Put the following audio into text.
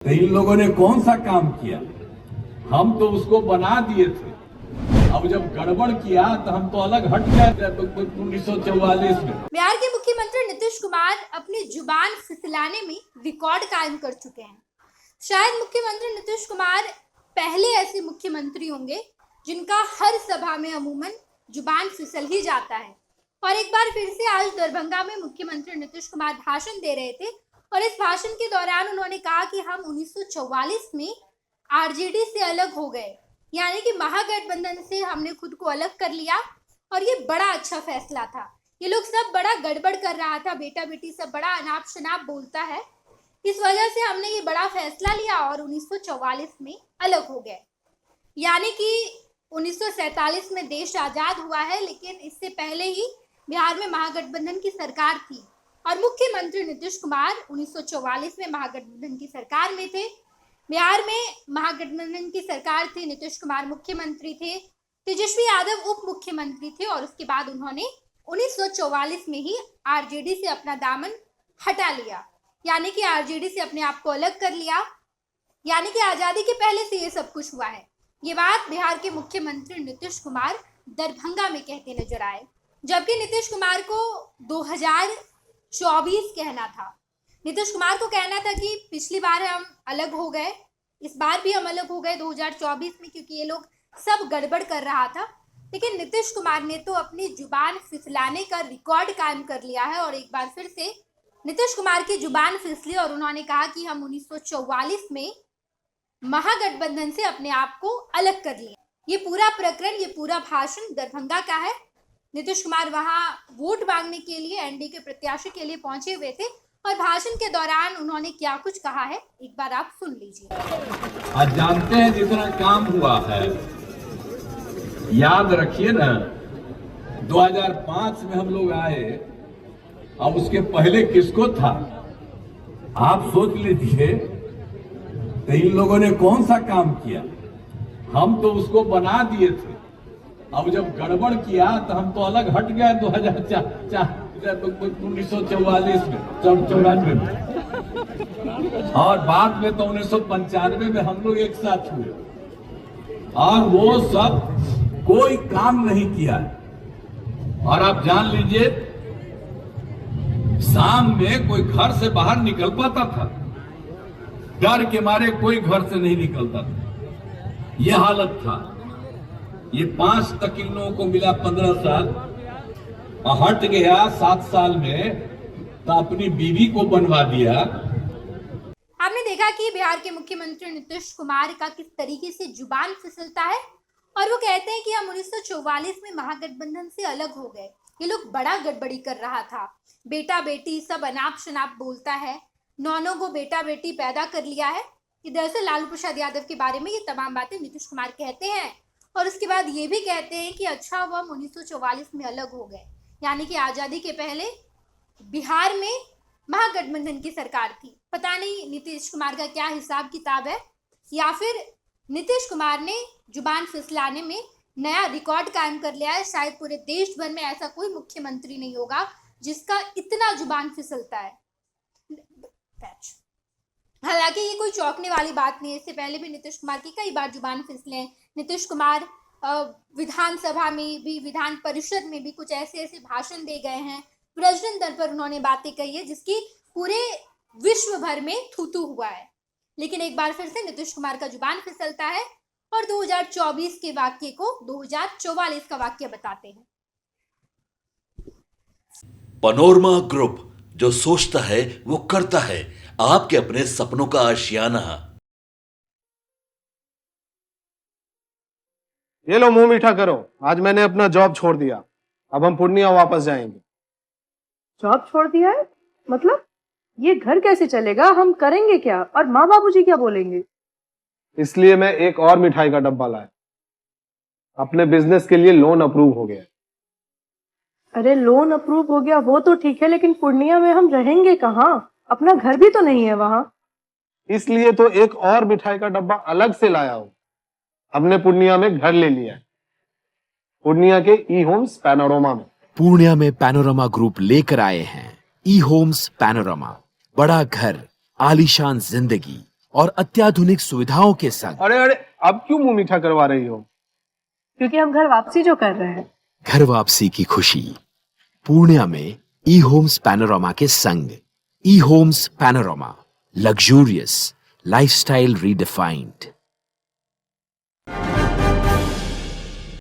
तो इन लोगों ने कौन सा काम किया? हम तो उसको बना दिए थे। अब जब गड़बड़ किया तो हम तो अलग हट गए 1944 में। बिहार के मुख्यमंत्री नीतीश कुमार अपनी जुबान फिसलाने में रिकॉर्ड कायम कर चुके हैं। शायद मुख्यमंत्री नीतीश कुमार पहले ऐसे मुख्यमंत्री होंगे जिनका हर सभा में अमूमन जुबान फिसल ही जाता है। और एक बार फिर से आज दरभंगा में मुख्यमंत्री नीतीश कुमार भाषण दे रहे थे और इस भाषण के दौरान उन्होंने कहा कि हम 1944 में आरजेडी से अलग हो गए, यानी कि महागठबंधन से हमने खुद को अलग कर लिया और ये बड़ा अच्छा फैसला था। ये लोग सब बड़ा गड़बड़ कर रहा था, बेटा बेटी सब बड़ा अनाप शनाप बोलता है, इस वजह से हमने ये बड़ा फैसला लिया और 1944 में अलग हो गए। यानी कि 1947 में देश आजाद हुआ है, लेकिन इससे पहले ही बिहार में महागठबंधन की सरकार थी और मुख्यमंत्री नीतीश कुमार 1944 में महागठबंधन की सरकार में थे। बिहार में महागठबंधन की सरकार थी, नीतीश कुमार मुख्यमंत्री थे, तेजस्वी यादव उप मुख्यमंत्री थे और उसके बाद उन्होंने 1944 में ही आरजेडी से अपना दामन हटा लिया, यानी कि आरजेडी से अपने आप को अलग कर लिया। यानी कि आजादी के पहले से ये सब कुछ हुआ है। ये बात बिहार के मुख्यमंत्री नीतीश कुमार दरभंगा में कहते नजर आए, जबकि नीतीश कुमार को 2024 कहना था। नीतीश कुमार को कहना था कि पिछली बार हम अलग हो गए, इस बार भी हम अलग हो गए 2024 में, क्योंकि ये लोग सब गड़बड़ कर रहा था। लेकिन नीतीश कुमार ने तो अपनी जुबान फिसलाने का रिकॉर्ड कायम कर लिया है और एक बार फिर से नीतीश कुमार की जुबान फिसली और उन्होंने कहा कि हम 1944 में महागठबंधन से अपने आप को अलग कर लिए। ये पूरा प्रकरण, ये पूरा भाषण दरभंगा का है। नीतीश कुमार वहां वोट मांगने के लिए एनडीए के प्रत्याशी के लिए पहुंचे हुए थे और भाषण के दौरान उन्होंने क्या कुछ कहा है एक बार आप सुन लीजिए। आज जानते हैं जितना काम हुआ है, याद रखिए ना, 2005 में हम लोग आए, अब उसके पहले किसको था आप सोच लीजिए। तो इन लोगों ने कौन सा काम किया? हम तो उसको बना दिए थे। अब जब गड़बड़ किया तो हम तो अलग हट गए 1944 में, 94 में, और बाद में तो 1995 में हम लोग एक साथ हुए और वो सब कोई काम नहीं किया। और आप जान लीजिए, शाम में कोई घर से बाहर निकल पाता था? डर के मारे कोई घर से नहीं निकलता था। यह हालत था। ये 5 तक इन लोगों को मिला 15 साल, हट गया 7 साल में तो अपनी बीवी को बनवा दिया। आपने देखा कि बिहार के मुख्यमंत्री नीतीश कुमार का किस तरीके से जुबान फिसलता है और वो कहते हैं कि हम 1944 में महागठबंधन से अलग हो गए। ये लोग बड़ा गड़बड़ी कर रहा था, बेटा बेटी सब अनाप शनाप बोलता है, नौनों को बेटा बेटी पैदा कर लिया है। कि दरअसल लालू प्रसाद यादव के बारे में ये तमाम बातें नीतीश कुमार कहते हैं और उसके बाद ये भी कहते हैं कि अच्छा हुआ हम 1944 में अलग हो गए, यानी कि आज़ादी के पहले बिहार में महागठबंधन की सरकार थी। पता नहीं नीतीश कुमार का क्या हिसाब किताब है, या फिर नीतीश कुमार ने जुबान फिसलाने में नया रिकॉर्ड कायम कर लिया है। शायद पूरे देश भर में ऐसा कोई मुख्यमंत्री नहीं होगा जिसका इतना जुबान फिसलता है। हालांकि ये कोई चौंकने वाली बात नहीं है, इससे पहले भी नीतीश कुमार की कई बार जुबान फिसले हैं। नीतीश कुमार विधानसभा में भी, विधान परिषद में भी कुछ ऐसे ऐसे भाषण दे गए हैं, प्रजनन दर पर उन्होंने बातें कही है जिसकी पूरे विश्व भर में थू-थू हुआ है। लेकिन एक बार फिर से नीतीश कुमार का जुबान फिसलता है और 2024 के वाक्य को 2044 का वाक्य बताते हैं। पनोरमा ग्रुप, जो सोचता है वो करता है, आपके अपने सपनों का आशियाना। ये लो मुंह मीठा करो, आज मैंने अपना जॉब छोड़ दिया, अब हम पूर्णिया वापस जाएंगे। जॉब छोड़ दिया है? मतलब ये घर कैसे चलेगा? हम करेंगे क्या और माँ बाबूजी क्या बोलेंगे? इसलिए मैं एक और मिठाई का डब्बा लाया। अपने बिजनेस के लिए लोन अप्रूव हो गया। अरे लोन अप्रूव हो गया वो तो ठीक है, लेकिन पूर्णिया में हम रहेंगे कहाँ? अपना घर भी तो नहीं है वहां। इसलिए तो एक और मिठाई का डब्बा अलग से लाया हूं। हमने पूर्णिया में घर ले लिया है, पूर्णिया के ई होम्स पैनोरमा में। पूर्णिया में पैनोरमा ग्रुप लेकर आए हैं ई होम्स पैनोरमा। बड़ा घर, आलीशान जिंदगी, और अत्याधुनिक सुविधाओं के संग अरे अरे, अब क्यों मुंह मीठा करवा रही हो? क्योंकि हम घर वापसी जो कर रहे हैं। घर वापसी की खुशी पूर्णिया में ई होम्स पैनोरामा के संग। ई homes panorama, luxurious lifestyle redefined.